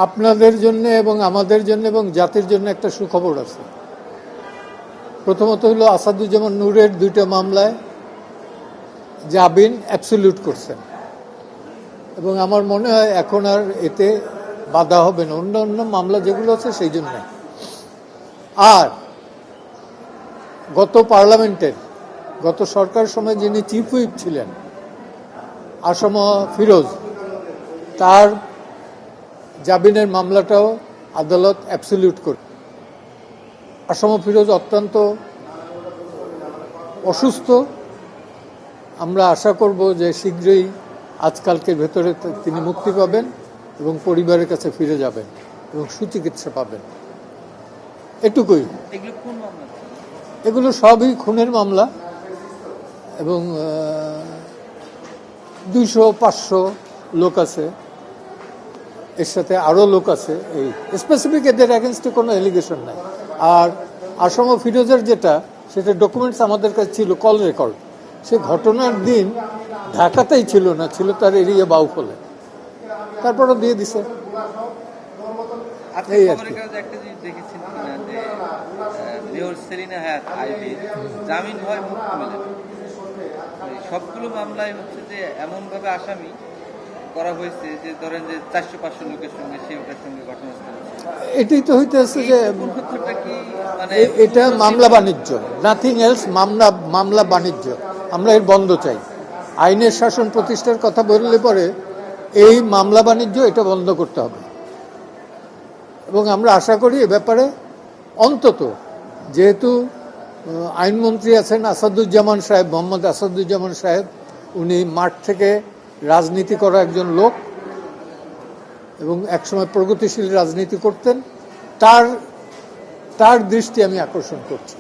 আপনাদের জন্য এবং আমাদের জন্য এবং জাতির জন্য একটা সুখবর আছে। প্রথমত হলো আসাদুজ্জামান নূরের 2টা মামলায় জামিন অ্যাবসলিউট করছেন এবং আমার মনে হয় এখন আর এতে বাধা হবে না, অন্য অন্য মামলা যেগুলো আছে সেই জন্য। আর গত পার্লামেন্টের গত সরকার সময় যিনি চিফ হুইপ ছিলেন আসম ফিরোজ, তার জামিনের মামলাটাও আদালত অ্যাবসলিউট করে। আসম ফিরোজ অত্যন্ত অসুস্থ, আমরা আশা করব যে শীঘ্রই আজকালকের ভেতরে তিনি মুক্তি পাবেন এবং পরিবারের কাছে ফিরে যাবেন এবং সুচিকিৎসা পাবেন, এটুকুই। এগুলো সবই খুনের মামলা এবং 200-500 লোক আছে, এর সাথে আরও লোক আছে। এই স্পেসিফিক এদের অ্যাগেনস্টে কোনো এলিগেশন নাই। আর আসম ফিরোজের যেটা, সেটা ডকুমেন্টস আমাদের কাছে ছিল, কল রেকর্ড। সে ঘটনার দিন ঢাকাতেই ছিল না, ছিল তার এরিয়া বাউফলে, তারপরও দিয়ে দিছে। এই আর কি। সবগুলো মামলায় হচ্ছে যে এমন ভাবে আসামি করা হয়েছে যে ধরেন যে 400-500 লোকের সঙ্গে সে ওটার সঙ্গে ঘটনাস্থলে। এটাই তো হইতেছে যে মানে এটা মামলা বাণিজ্য, নাথিং এলস। মামলা বাণিজ্য, আমরা এর বন্ধ চাই। আইনের শাসন প্রতিষ্ঠার কথা বললে পরে এই মামলা বাণিজ্য এটা বন্ধ করতে হবে এবং আমরা আশা করি এ ব্যাপারে অন্তত, যেহেতু আইনমন্ত্রী আছেন আসাদুজ্জামান সাহেব, মোহাম্মদ আসাদুজ্জামান সাহেব, উনি মাঠ থেকে রাজনীতি করা একজন লোক এবং একসময় প্রগতিশীল রাজনীতি করতেন, তার দৃষ্টি আমি আকর্ষণ করছি।